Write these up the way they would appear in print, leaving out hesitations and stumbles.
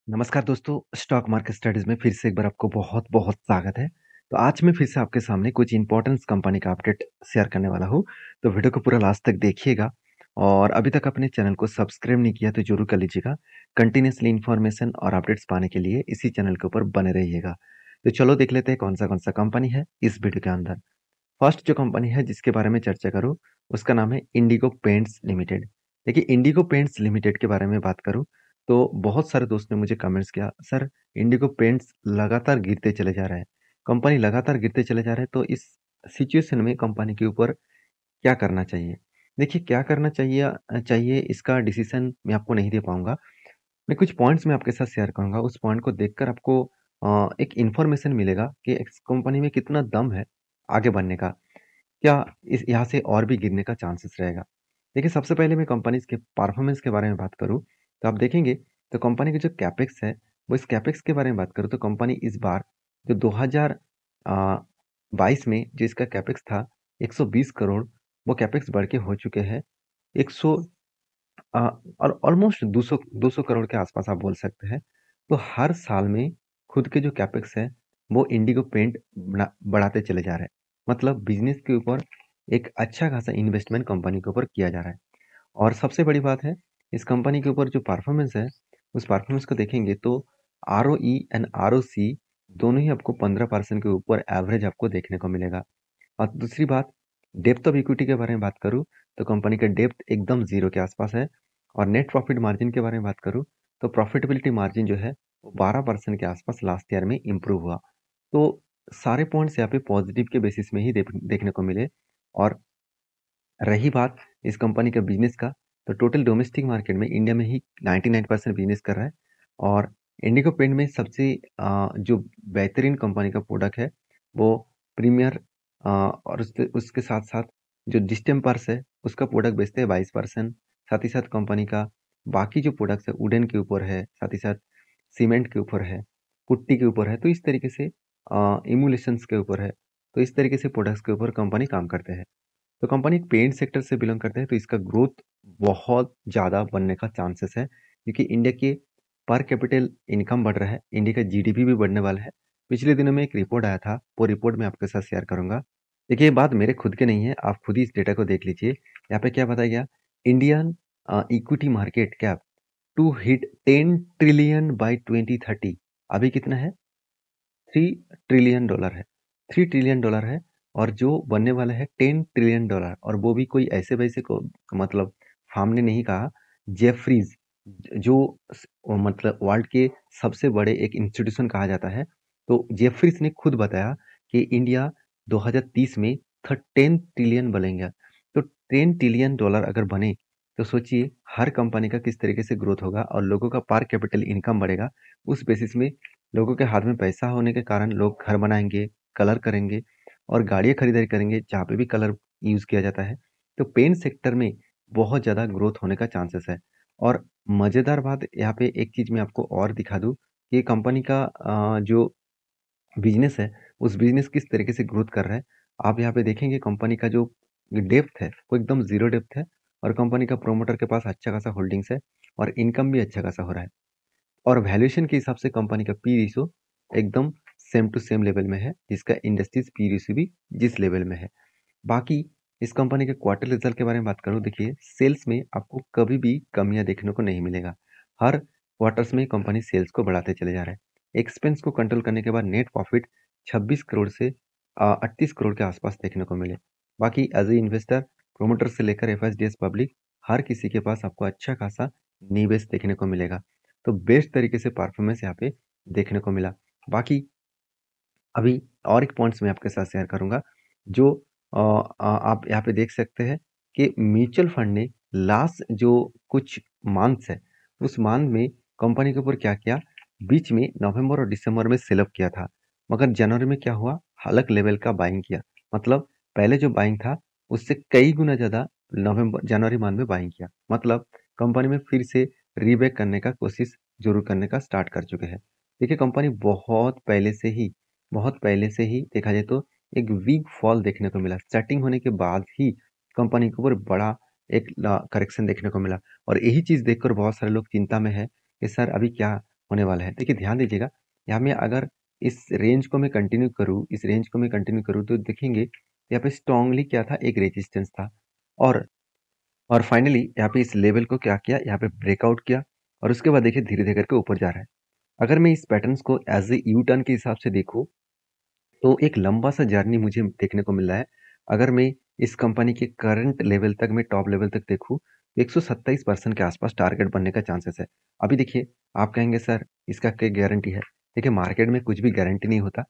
नमस्कार दोस्तों, stock market studies में फिर से एक बार आपको बहुत-बहुत स्वागत है। तो आज मैं फिर से आपके सामने कुछ इम्पोर्टेंस कंपनी का अपडेट शेयर करने वाला हूँ। तो वीडियो को पूरा लास्ट तक देखिएगा और अभी तक अपने चैनल को सब्सक्राइब नहीं किया तो ज़रूर कर लीजिएगा। कंटिन्यूअसली इन्फॉर्मेशन और अपडेट्स पाने के लिए इसी चैनल के ऊपर बने रहिएगा। तो चलो देख लेते हैं कौन-सा कंपनी है इस वीडियो के अंदर। फर्स्ट जो कंपनी है जिसके बारे में चर्चा करूँ, उसका नाम है इंडिगो पेंट्स लिमिटेड। देखिए इंडिगो पेंट्स लिमिटेड के बारे में बात करूँ, तो बहुत सारे दोस्त ने मुझे कमेंट्स किया, "सर इंडिगो पेंट्स लगातार गिरते चले जा रहा है। कंपनी लगातार गिरते चले जा रहा है, तो इस सिचुएशन में कंपनी के ऊपर क्या करना चाहिए?" देखिए क्या करना चाहिए इसका डिसीज़न मैं आपको नहीं दे पाऊँगा। मैं कुछ पॉइंट्स मैं आपके साथ शेयर करूँगा, उस पॉइंट को देखकर आपको एक इन्फॉर्मेशन मिलेगा कि इस कंपनी में कितना दम है आगे बढ़ने का। क्या इस यहाँ से और भी गिरने का चांसेस रहेगा? देखिए, सबसे पहले मैं कंपनीज़ के परफॉर्मेंस के बारे में बात करूँ, तो आप देखेंगे तो कंपनी की जो कैपेक्स है, वो इस कैपेक्स के बारे में बात करूँ तो कंपनी इस बार जो 2022 में जो इसका कैपेक्स था 120 करोड़, वो कैपेक्स बढ़ के हो चुके हैं 100 अ, और ऑलमोस्ट 200 करोड़ के आसपास आप बोल सकते हैं। तो हर साल में खुद के जो कैपेक्स है, वो इंडिगो पेंट बढ़ाते चले जा रहे हैं। मतलब बिज़नेस के ऊपर एक अच्छा खासा इन्वेस्टमेंट कंपनी के ऊपर किया जा रहा है। और सबसे बड़ी बात है, इस कंपनी के ऊपर जो परफॉर्मेंस है, उस परफॉर्मेंस को देखेंगे तो आरओई एंड आरओसी दोनों ही आपको 15% के ऊपर एवरेज आपको देखने को मिलेगा। और दूसरी बात, डेप्थ ऑफ इक्विटी के बारे में बात करूँ, तो कंपनी का डेप्थ एकदम ज़ीरो के आसपास है। और नेट प्रॉफिट मार्जिन के बारे में बात करूँ, तो प्रॉफिटेबिलिटी मार्जिन जो है, वो 12% के आसपास लास्ट ईयर में इम्प्रूव हुआ। तो सारे पॉइंट्स यहाँ पे पॉजिटिव के बेसिस में ही देखने को मिले। और रही बात इस कंपनी का बिज़नेस का, तो टोटल डोमेस्टिक मार्केट में इंडिया में ही 99% बिज़नेस कर रहा है। और इंडिगो पेंट में सबसे जो बेहतरीन कंपनी का प्रोडक्ट है, वो प्रीमियर और उसके उसके साथ-साथ जो डिस्टेम्पर्स है, उसका प्रोडक्ट बेचते हैं 22%। साथ ही साथ कंपनी का बाकी जो प्रोडक्ट्स है, वुडन के ऊपर है, साथ ही साथ सीमेंट के ऊपर है, पुट्टी के ऊपर है, तो इस तरीके से इमूलेशंस के ऊपर है। तो इस तरीके से प्रोडक्ट्स के ऊपर कंपनी काम करते हैं। तो कंपनी एक पेंट सेक्टर से बिलोंग करता है तो इसका ग्रोथ बहुत ज़्यादा बनने का चांसेस है क्योंकि इंडिया के पर कैपिटल इनकम बढ़ रहा है, इंडिया का जीडीपी भी बढ़ने वाला है। पिछले दिनों में एक रिपोर्ट आया था, वो रिपोर्ट मैं आपके साथ शेयर करूंगा। देखिए ये बात मेरे खुद के नहीं है, आप खुद ही इस डेटा को देख लीजिए। यहाँ पे क्या बताया गया, Indian equity market cap to hit 10 trillion by 2030। अभी कितना है, $3 ट्रिलियन है। $3 ट्रिलियन है। और जो बनने वाला है $10 ट्रिलियन। और वो भी कोई ऐसे वैसे को मतलब फार्म ने नहीं कहा। जेफरीज जो मतलब वर्ल्ड के सबसे बड़े एक इंस्टीट्यूशन कहा जाता है, तो जेफरीज ने खुद बताया कि इंडिया 2030 में 10 ट्रिलियन बनेगा। तो $10 ट्रिलियन अगर बने तो सोचिए हर कंपनी का किस तरीके से ग्रोथ होगा और लोगों का पर कैपिटल इनकम बढ़ेगा। उस बेसिस में लोगों के हाथ में पैसा होने के कारण लोग घर बनाएंगे, कलर करेंगे और गाड़ियाँ खरीदारी करेंगे जहाँ पे भी कलर यूज़ किया जाता है। तो पेंट सेक्टर में बहुत ज़्यादा ग्रोथ होने का चांसेस है। और मज़ेदार बात यहाँ पे एक चीज़ मैं आपको और दिखा दूँ कि कंपनी का जो बिजनेस है, उस बिजनेस किस तरीके से ग्रोथ कर रहा है। आप यहाँ पे देखेंगे कंपनी का जो डेप्थ है, वो एकदम ज़ीरो डेप्थ है। और कंपनी का प्रोमोटर के पास अच्छा खासा होल्डिंग्स है और इनकम भी अच्छा खासा हो रहा है। और वैल्यूएशन के हिसाब से कंपनी का पी रेशियो एकदम सेम टू सेम लेवल में है, जिसका इंडस्ट्रीज पी रेशियो भी जिस लेवल में है। बाकी इस कंपनी के क्वार्टर रिजल्ट के बारे में बात करूँ, देखिए सेल्स में आपको कभी भी कमियां देखने को नहीं मिलेगा। हर क्वार्टर्स में कंपनी सेल्स को बढ़ाते चले जा रहे हैं। एक्सपेंस को कंट्रोल करने के बाद नेट प्रॉफिट 26 करोड़ से 38 करोड़ के आसपास देखने को मिले। बाकी एज ए इन्वेस्टर, प्रोमोटर से लेकर एफएसडीएस पब्लिक, हर किसी के पास आपको अच्छा खासा निवेश देखने को मिलेगा। तो बेस्ट तरीके से परफॉर्मेंस यहाँ पे देखने को मिला। बाकी अभी और एक पॉइंट्स मैं आपके साथ शेयर करूँगा, जो आप यहाँ पे देख सकते हैं कि म्यूचुअल फंड ने लास्ट जो कुछ मंथ्स है, उस मंथ में कंपनी के ऊपर क्या किया, बीच में नवंबर और दिसंबर में सेल ऑफ किया था। मगर जनवरी में क्या हुआ, अलग लेवल का बाइंग किया। मतलब पहले जो बाइंग था, उससे कई गुना ज़्यादा नवंबर जनवरी मंथ में बाइंग किया। मतलब कंपनी में फिर से रीबैक करने का कोशिश ज़रूर करने का स्टार्ट कर चुके हैं। देखिए कंपनी बहुत पहले से ही देखा जाए तो एक वीक फॉल देखने को मिला। सेटिंग होने के बाद ही कंपनी के ऊपर बड़ा एक करेक्शन देखने को मिला। और यही चीज़ देखकर बहुत सारे लोग चिंता में है कि सर अभी क्या होने वाला है। देखिए ध्यान दीजिएगा, यहाँ में अगर इस रेंज को मैं कंटिन्यू करूँ, तो देखेंगे यहाँ पे स्ट्रांगली क्या था, एक रेजिस्टेंस था और फाइनली यहाँ पे इस लेवल को क्या किया, यहाँ पे ब्रेकआउट किया और उसके बाद देखिए धीरे-धीरे करके ऊपर जा रहा है। अगर मैं इस पैटर्न्स को एज़ ए यू टर्न के हिसाब से देखूँ, तो एक लंबा सा जर्नी मुझे देखने को मिल रहा है। अगर मैं इस कंपनी के करंट लेवल तक, मैं टॉप लेवल तक देखूँ, 127% के आसपास टारगेट बनने का चांसेस है। अभी देखिए, आप कहेंगे सर इसका क्या गारंटी है? देखिए मार्केट में कुछ भी गारंटी नहीं होता।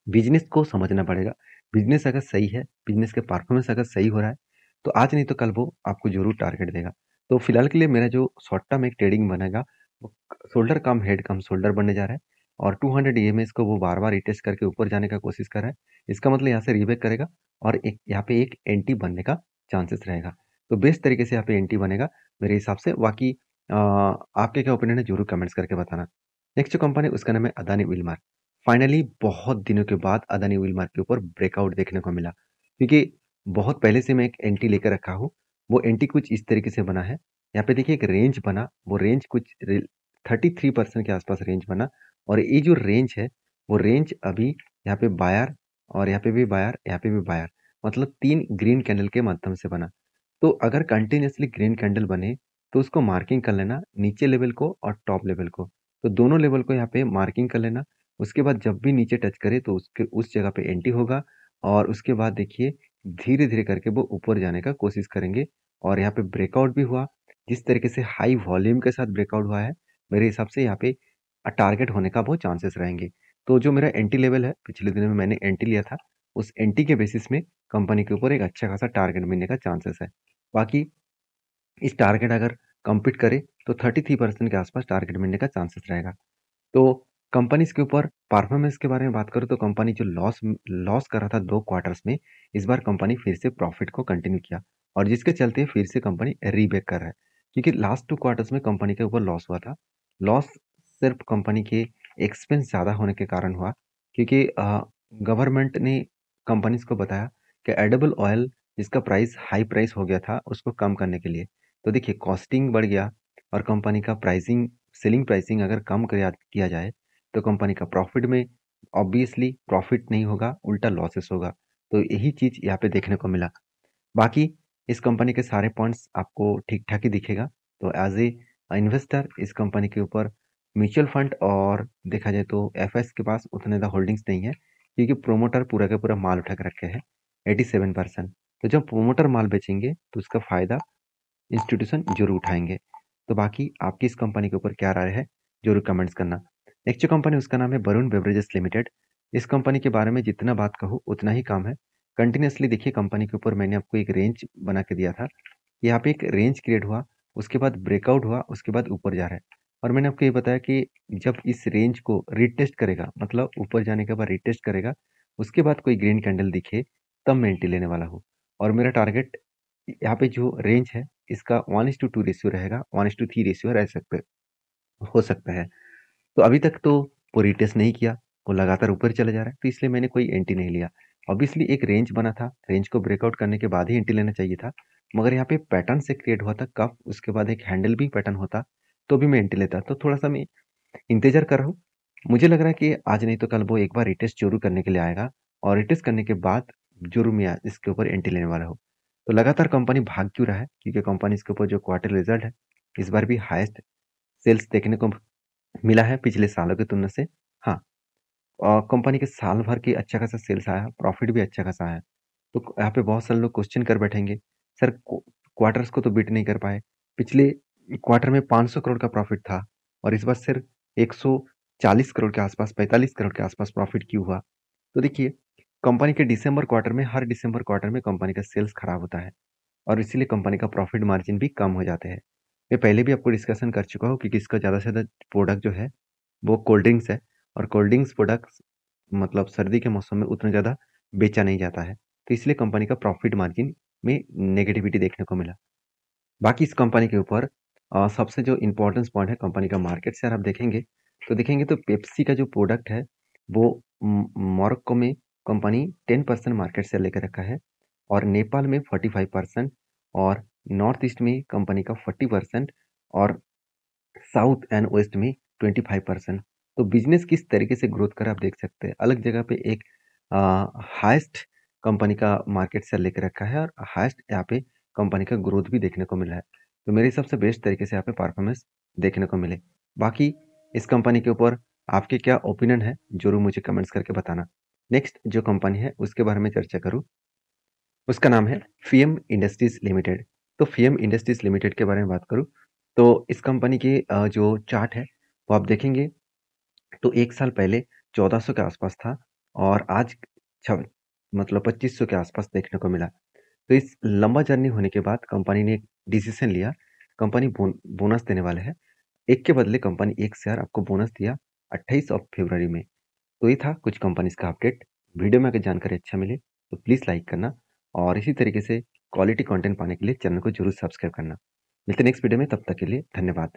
बिजनेस को समझना पड़ेगा। बिजनेस अगर सही है, बिजनेस के परफॉर्मेंस अगर सही हो रहा है, तो आज नहीं तो कल वो आपको ज़रूर टारगेट देगा। तो फिलहाल के लिए मेरा जो शॉर्ट टर्म एक ट्रेडिंग बनेगा, वो शोल्डर कम हेड कम शोल्डर बनने जा रहा है और 200 ईएमएस को वो बार-बार रिटेस्ट करके ऊपर जाने का कोशिश कर रहा है। इसका मतलब यहाँ से रीब्रेक करेगा और एक यहाँ पे एक एंटी बनने का चांसेस रहेगा। तो बेस्ट तरीके से यहाँ पे एंटी बनेगा मेरे हिसाब से। बाकी आपके क्या ओपिनियन है ज़रूर कमेंट्स करके बताना। नेक्स्ट जो कंपनी उसका नाम है अदानी विल्मर। फाइनली बहुत दिनों के बाद अदानी विल्मर के ऊपर ब्रेकआउट देखने को मिला, क्योंकि बहुत पहले से मैं एक एंटी लेकर रखा हूँ। वो एंटी कुछ इस तरीके से बना है, यहाँ पे देखिए एक रेंज बना, वो रेंज कुछ 33% के आसपास रेंज बना और ये जो रेंज है, वो रेंज अभी यहाँ पे बायर और यहाँ पे भी बायर, यहाँ पे भी बायर, मतलब 3 ग्रीन कैंडल के माध्यम से बना। तो अगर कंटिन्यूअसली ग्रीन कैंडल बने तो उसको मार्किंग कर लेना, नीचे लेवल को और टॉप लेवल को। तो दोनों लेवल को यहाँ पे मार्किंग कर लेना। उसके बाद जब भी नीचे टच करे तो उसके उस जगह पे एंट्री होगा और उसके बाद देखिए धीरे-धीरे करके वो ऊपर जाने का कोशिश करेंगे और यहाँ पे ब्रेकआउट भी हुआ। जिस तरीके से हाई वॉल्यूम के साथ ब्रेकआउट हुआ है, मेरे हिसाब से यहाँ पे टारगेट होने का बहुत चांसेस रहेंगे। तो जो मेरा एंट्री लेवल है, पिछले दिनों में मैंने एंट्री लिया था, उस एंट्री के बेसिस में कंपनी के ऊपर एक अच्छा खासा टारगेट मिलने का चांसेस है। बाकी इस टारगेट अगर कंप्लीट करे तो 33% के आसपास टारगेट मिलने का चांसेस रहेगा। तो कंपनीज़ के ऊपर परफॉर्मेंस के बारे में बात करूँ तो कंपनी जो लॉस लॉस कर रहा था 2 क्वार्टर्स में, इस बार कंपनी फिर से प्रॉफ़िट को कंटिन्यू किया और जिसके चलते फिर से कंपनी रीबैक कर रहा है। क्योंकि लास्ट 2 क्वार्टर्स में कंपनी के ऊपर लॉस हुआ था। लॉस सिर्फ़ कंपनी के एक्सपेंस ज़्यादा होने के कारण हुआ, क्योंकि गवर्नमेंट ने कंपनीज़ को बताया कि एडिबल ऑयल जिसका प्राइस हाई प्राइस हो गया था, उसको कम करने के लिए। तो देखिए कॉस्टिंग बढ़ गया और कंपनी का प्राइसिंग सेलिंग प्राइसिंग अगर कम किया जाए तो कंपनी का प्रॉफिट में ऑब्वियसली प्रॉफिट नहीं होगा, उल्टा लॉसेस होगा। तो यही चीज़ यहाँ पे देखने को मिला। बाकी इस कंपनी के सारे पॉइंट्स आपको ठीक-ठाक ही दिखेगा। तो एज़ ए इन्वेस्टर इस कंपनी के ऊपर म्यूचुअल फंड और देखा जाए तो एफएस के पास उतने ज़्यादा होल्डिंग्स नहीं है, क्योंकि प्रोमोटर पूरा का पूरा माल उठा के रखे हैं 87%। तो जब प्रोमोटर माल बेचेंगे तो उसका फ़ायदा इंस्टीट्यूशन ज़रूर उठाएँगे। तो बाकी आपकी इस कंपनी के ऊपर क्या राय है, ज़रूर कमेंट्स करना। नेक्स्ट जो कंपनी उसका नाम है वरुण बेवरेजेस लिमिटेड। इस कंपनी के बारे में जितना बात कहूँ उतना ही कम है। कंटिन्यूअसली देखिए कंपनी के ऊपर मैंने आपको एक रेंज बना के दिया था। यहाँ पे एक रेंज क्रिएट हुआ, उसके बाद ब्रेकआउट हुआ, उसके बाद ऊपर जा रहा है। और मैंने आपको ये बताया कि जब इस रेंज को रीटेस्ट करेगा, मतलब ऊपर जाने के बाद रीटेस्ट करेगा, उसके बाद कोई ग्रीन कैंडल दिखे, तब मैं एंट्री लेने वाला हूँ। और मेरा टारगेट यहाँ पे जो रेंज है, इसका 1:2 रेशियो रहेगा, 1:3 रेशियो रह सकते हो सकता है। तो अभी तक तो वो रिटेस्ट नहीं किया, वो लगातार ऊपर चला जा रहा है, तो इसलिए मैंने कोई एंट्री नहीं लिया। ऑब्वियसली एक रेंज बना था, रेंज को ब्रेकआउट करने के बाद ही एंट्री लेना चाहिए था, मगर यहाँ पे पैटर्न से क्रिएट हुआ था कफ, उसके बाद एक हैंडल भी पैटर्न होता, तो भी मैं एंट्री लेता। तो थोड़ा-सा मैं इंतज़ार कर रहा हूँ। मुझे लग रहा है कि आज नहीं तो कल वो एक बार रिटेस्ट ज़रूर करने के लिए आएगा और रिटेस्ट करने के बाद ज़रूर मैं इसके ऊपर एंट्री लेने वाला हूँ। तो लगातार कंपनी भाग क्यों रहा है? क्योंकि कंपनी इसके ऊपर जो क्वार्टर रिजल्ट है, इस बार भी हाईएस्ट सेल्स देखने को मिला है पिछले सालों की तुलना से। हाँ, कंपनी के साल भर की अच्छा खासा सेल्स आया, प्रॉफिट भी अच्छा खासा आया। तो यहाँ पे बहुत सारे लोग क्वेश्चन कर बैठेंगे, सर क्वार्टर्स को तो बीट नहीं कर पाए। पिछले क्वार्टर में 500 करोड़ का प्रॉफिट था और इस बार सिर्फ 140 करोड़ के आसपास, 45 करोड़ के आसपास प्रॉफिट क्यों हुआ? तो देखिए, कंपनी के दिसंबर क्वार्टर में, हर दिसंबर क्वार्टर में कंपनी का सेल्स खराब होता है और इसीलिए कंपनी का प्रॉफिट मार्जिन भी कम हो जाते हैं। मैं पहले भी आपको डिस्कशन कर चुका हूँ कि इसका ज़्यादा से ज़्यादा प्रोडक्ट जो है, वो कोल्ड ड्रिंक्स है और कोल्ड ड्रिंक्स प्रोडक्ट्स मतलब सर्दी के मौसम में उतना ज़्यादा बेचा नहीं जाता है। तो इसलिए कंपनी का प्रॉफिट मार्जिन में नेगेटिविटी देखने को मिला। बाकी इस कंपनी के ऊपर सबसे जो इम्पोर्टेंस पॉइंट है कंपनी का मार्केट शेयर आप देखेंगे, तो देखेंगे तो पेप्सी का जो प्रोडक्ट है, वो मोरक्को में कंपनी 10% मार्केट शेयर लेकर रखा है और नेपाल में 45% और नॉर्थ ईस्ट में कंपनी का 40% और साउथ एंड वेस्ट में 25%। तो बिजनेस किस तरीके से ग्रोथ कर आप देख सकते हैं। अलग जगह पे एक हाईएस्ट कंपनी का मार्केट शेयर लेके रखा है और हाईएस्ट यहाँ पे कंपनी का ग्रोथ भी देखने को मिला है। तो मेरे हिसाब से बेस्ट तरीके से यहाँ पे परफॉर्मेंस देखने को मिले। बाकी इस कंपनी के ऊपर आपके क्या ओपिनियन है, जरूर मुझे कमेंट्स करके बताना। नेक्स्ट जो कंपनी है उसके बारे में चर्चा करूँ, उसका नाम है फीएम इंडस्ट्रीज लिमिटेड। तो फीएम इंडस्ट्रीज लिमिटेड के बारे में बात करूँ तो इस कंपनी की जो चार्ट है वो आप देखेंगे तो 1 साल पहले 1400 के आसपास था और आज छ मतलब 2500 के आसपास देखने को मिला। तो इस लंबा जर्नी होने के बाद कंपनी ने एक डिसीजन लिया, कंपनी बोनस देने वाले हैं। एक के बदले कंपनी 1 शेयर आपको बोनस दिया 28 ऑफ फरवरी में। तो ये था कुछ कंपनीज का अपडेट। वीडियो में अगर जानकारी अच्छा मिले तो प्लीज़ लाइक करना और इसी तरीके से क्वालिटी कंटेंट पाने के लिए चैनल को जरूर सब्सक्राइब करना। मिलते हैं नेक्स्ट वीडियो में, तब तक के लिए धन्यवाद।